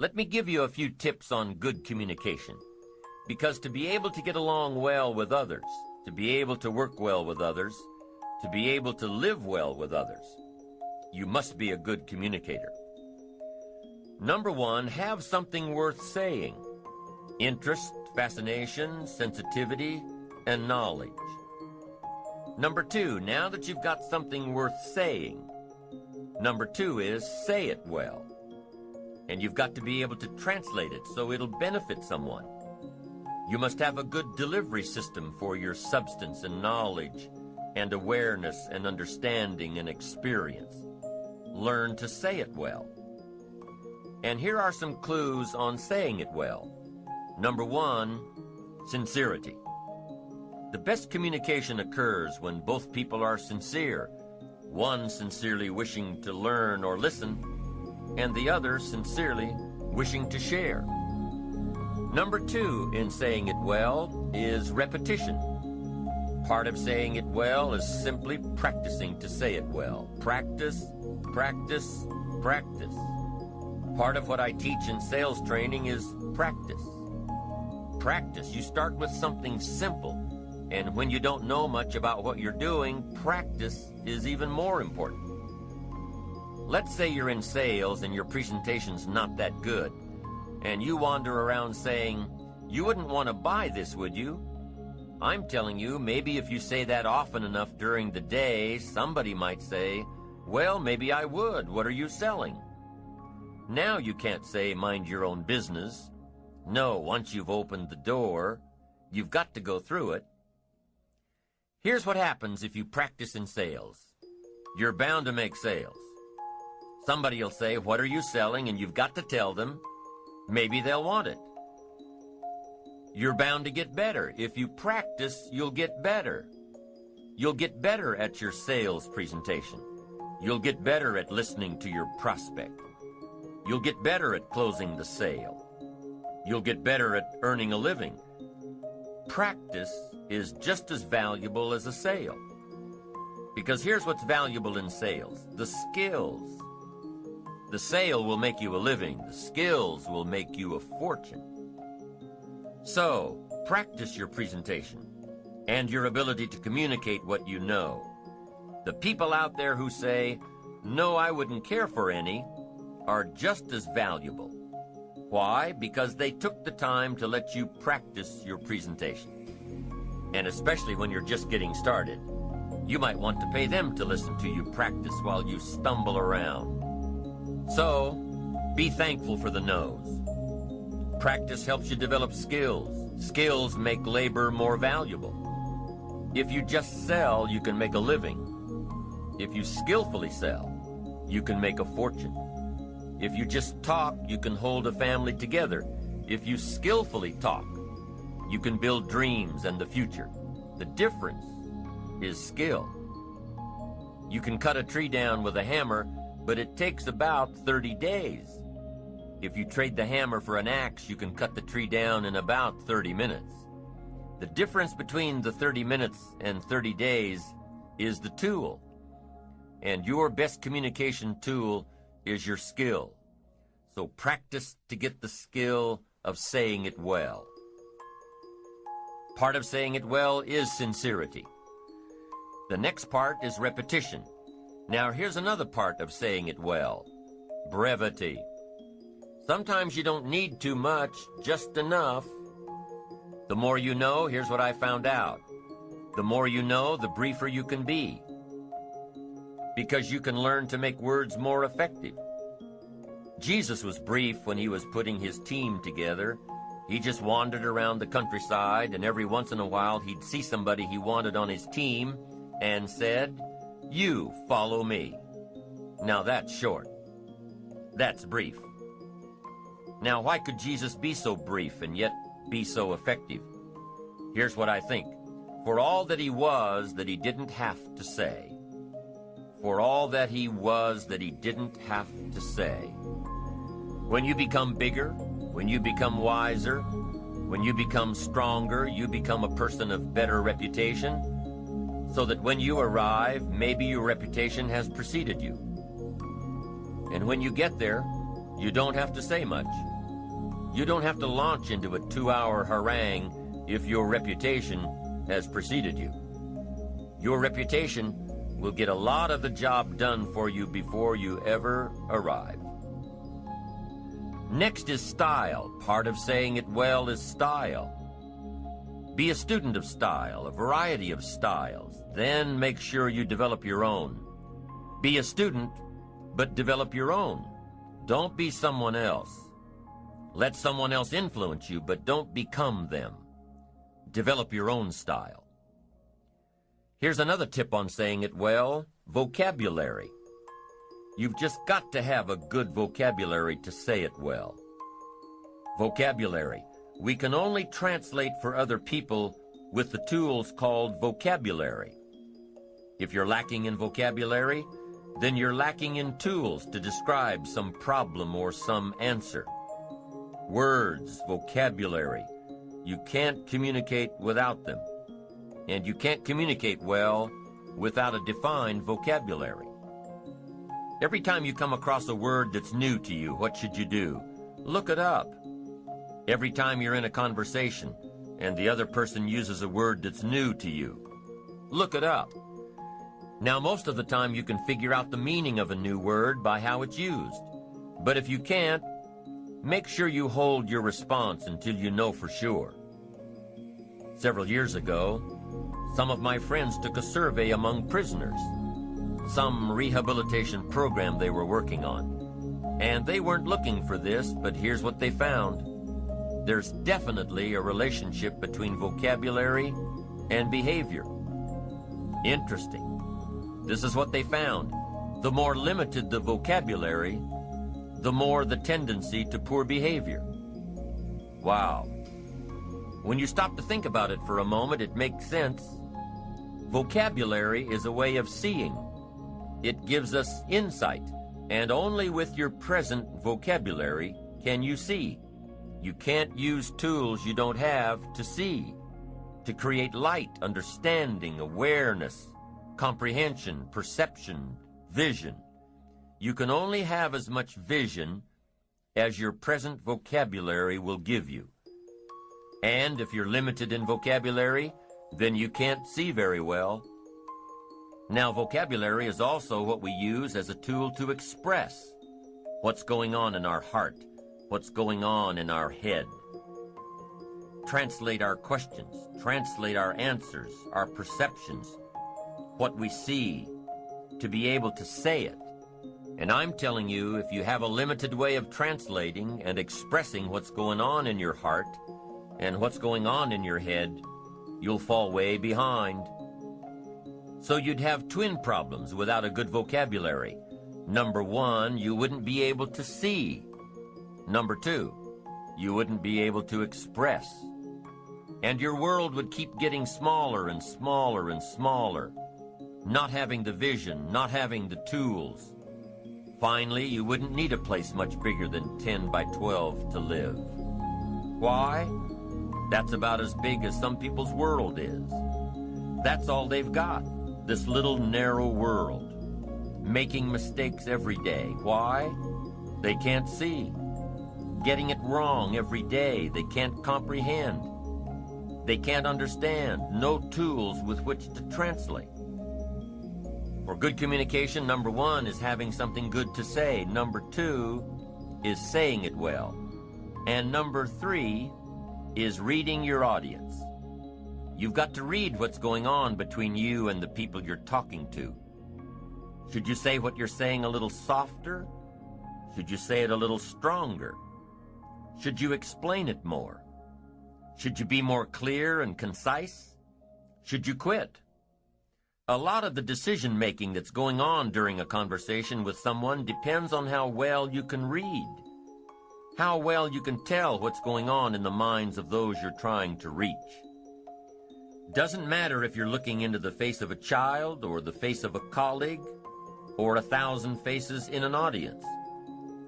Let me give you a few tips on good communication. Because to be able to get along well with others, to be able to work well with others, to be able to live well with others, you must be a good communicator. Number one, have something worth saying. Interest, fascination, sensitivity, and knowledge. Number two, now that you've got something worth saying, number two is say it well. And you've got to be able to translate it so it'll benefit someone. You must have a good delivery system for your substance and knowledge and awareness and understanding and experience. Learn to say it well. And here are some clues on saying it well. Number one, sincerity. The best communication occurs when both people are sincere, one sincerely wishing to learn or listen, and the other sincerely wishing to share. Number two in saying it well is repetition. Part of saying it well is simply practicing to say it well. Practice, practice, practice. Part of what I teach in sales training is practice. Practice. You start with something simple, and when you don't know much about what you're doing, practice is even more important. Let's say you're in sales and your presentation's not that good, and you wander around saying, "You wouldn't want to buy this, would you?" I'm telling you, maybe if you say that often enough during the day, somebody might say, "Well, maybe I would. What are you selling?" Now you can't say, "Mind your own business." No, once you've opened the door, you've got to go through it. Here's what happens if you practice in sales. You're bound to make sales. Somebody will say, "What are you selling?" and you've got to tell them. Maybe they'll want it. You're bound to get better. If you practice, you'll get better. You'll get better at your sales presentation. You'll get better at listening to your prospect. You'll get better at closing the sale. You'll get better at earning a living. Practice is just as valuable as a sale. Because here's what's valuable in sales: the skills. The sale will make you a living. The skills will make you a fortune. So, practice your presentation and your ability to communicate what you know. The people out there who say, "No, I wouldn't care for any," are just as valuable. Why? Because they took the time to let you practice your presentation. And especially when you're just getting started, you might want to pay them to listen to you practice while you stumble around. So, be thankful for the no's. Practice helps you develop skills. Skills make labor more valuable. If you just sell, you can make a living. If you skillfully sell, you can make a fortune. If you just talk, you can hold a family together. If you skillfully talk, you can build dreams and the future. The difference is skill. You can cut a tree down with a hammer, but it takes about 30 days. If you trade the hammer for an axe, you can cut the tree down in about 30 minutes. The difference between the 30 minutes and 30 days is the tool. And your best communication tool is your skill. So practice to get the skill of saying it well. Part of saying it well is sincerity. The next part is repetition. Now here's another part of saying it well: brevity. Sometimes you don't need too much, just enough. The more you know, here's what I found out. The more you know, the briefer you can be. Because you can learn to make words more effective. Jesus was brief when he was putting his team together. He just wandered around the countryside, and every once in a while he'd see somebody he wanted on his team and said, "You follow me." Now that's short. That's brief. Now, why could Jesus be so brief and yet be so effective? Here's what I think. For all that he was that he didn't have to say. For all that he was that he didn't have to say. When you become bigger, when you become wiser, when you become stronger, you become a person of better reputation, so that when you arrive, maybe your reputation has preceded you. And when you get there, you don't have to say much. You don't have to launch into a 2-hour harangue if your reputation has preceded you. Your reputation will get a lot of the job done for you before you ever arrive. Next is style. Part of saying it well is style. Be a student of style, a variety of styles. Then make sure you develop your own. Be a student, but develop your own. Don't be someone else. Let someone else influence you, but don't become them. Develop your own style. Here's another tip on saying it well: vocabulary. You've just got to have a good vocabulary to say it well. Vocabulary. We can only translate for other people with the tools called vocabulary. If you're lacking in vocabulary, then you're lacking in tools to describe some problem or some answer. Words, vocabulary. You can't communicate without them. And you can't communicate well without a defined vocabulary. Every time you come across a word that's new to you, what should you do? Look it up. Every time you're in a conversation and the other person uses a word that's new to you, look it up. Now, most of the time you can figure out the meaning of a new word by how it's used. But if you can't, make sure you hold your response until you know for sure. Several years ago, some of my friends took a survey among prisoners, some rehabilitation program they were working on. And they weren't looking for this, but here's what they found. There's definitely a relationship between vocabulary and behavior. Interesting. This is what they found. The more limited the vocabulary, the more the tendency to poor behavior. Wow. When you stop to think about it for a moment, it makes sense. Vocabulary is a way of seeing. It gives us insight, and only with your present vocabulary can you see. You can't use tools you don't have to see, to create light, understanding, awareness, comprehension, perception, vision. You can only have as much vision as your present vocabulary will give you. And if you're limited in vocabulary, then you can't see very well. Now, vocabulary is also what we use as a tool to express what's going on in our heart, what's going on in our head. Translate our questions, translate our answers, our perceptions, what we see, to be able to say it. And I'm telling you, if you have a limited way of translating and expressing what's going on in your heart and what's going on in your head, you'll fall way behind. So you'd have twin problems without a good vocabulary. Number one, you wouldn't be able to see. Number two, you wouldn't be able to express. And your world would keep getting smaller and smaller and smaller, not having the vision, not having the tools. Finally, you wouldn't need a place much bigger than 10 by 12 to live. Why? That's about as big as some people's world is. That's all they've got, this little narrow world, making mistakes every day. Why? They can't see. Getting it wrong every day. They can't comprehend. They can't understand. No tools with which to translate. For good communication, number one is having something good to say. Number two is saying it well. And number three is reading your audience. You've got to read what's going on between you and the people you're talking to. Should you say what you're saying a little softer? Should you say it a little stronger? Should you explain it more? Should you be more clear and concise? Should you quit? A lot of the decision-making that's going on during a conversation with someone depends on how well you can read, how well you can tell what's going on in the minds of those you're trying to reach. Doesn't matter if you're looking into the face of a child or the face of a colleague or 1,000 faces in an audience.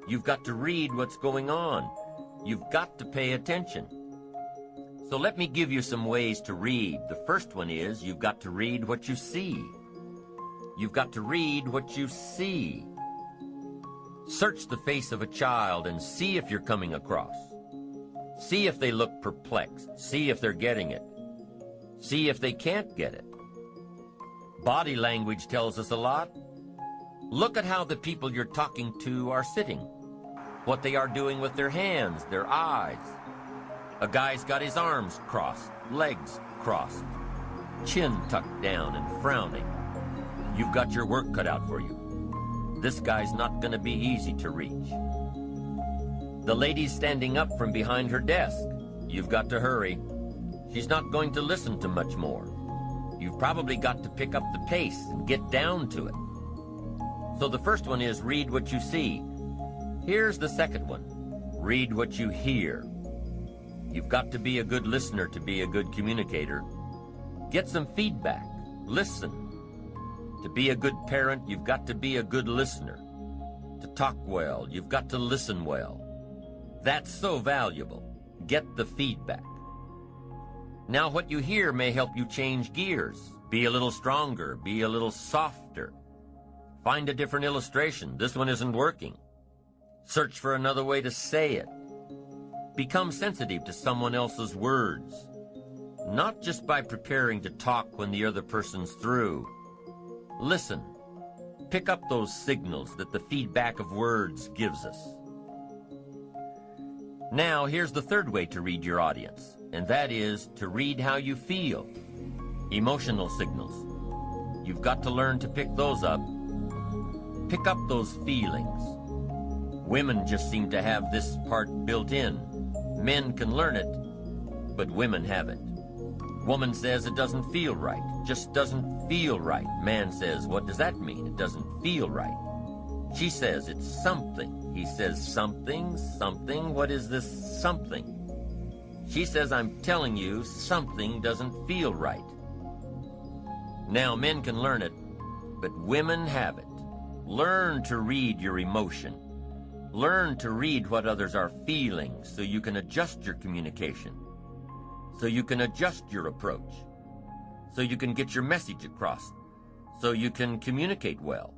You've got to read what's going on. You've got to pay attention. So let me give you some ways to read. The first one is you've got to read what you see. You've got to read what you see. Search the face of a child and see if you're coming across. See if they look perplexed. See if they're getting it. See if they can't get it. Body language tells us a lot. Look at how the people you're talking to are sitting, what they are doing with their hands, their eyes. A guy's got his arms crossed, legs crossed, chin tucked down and frowning. You've got your work cut out for you. This guy's not going to be easy to reach. The lady's standing up from behind her desk. You've got to hurry. She's not going to listen to much more. You've probably got to pick up the pace and get down to it. So the first one is read what you see. Here's the second one. Read what you hear. You've got to be a good listener to be a good communicator. Get some feedback. Listen. To be a good parent, you've got to be a good listener. To talk well, you've got to listen well. That's so valuable. Get the feedback. Now what you hear may help you change gears. Be a little stronger. Be a little softer. Find a different illustration. This one isn't working. Search for another way to say it. Become sensitive to someone else's words. Not just by preparing to talk when the other person's through. Listen. Pick up those signals that the feedback of words gives us. Now, here's the third way to read your audience, and that is to read how you feel. Emotional signals. You've got to learn to pick those up. Pick up those feelings. Women just seem to have this part built in. Men can learn it, but women haven't. Woman says it doesn't feel right. Just doesn't feel right. Man says, what does that mean? It doesn't feel right. She says it's something. He says something, something. What is this something? She says, I'm telling you, something doesn't feel right. Now, men can learn it, but women haven't. Learn to read your emotion. Learn to read what others are feeling so you can adjust your communication, so you can adjust your approach, so you can get your message across, so you can communicate well.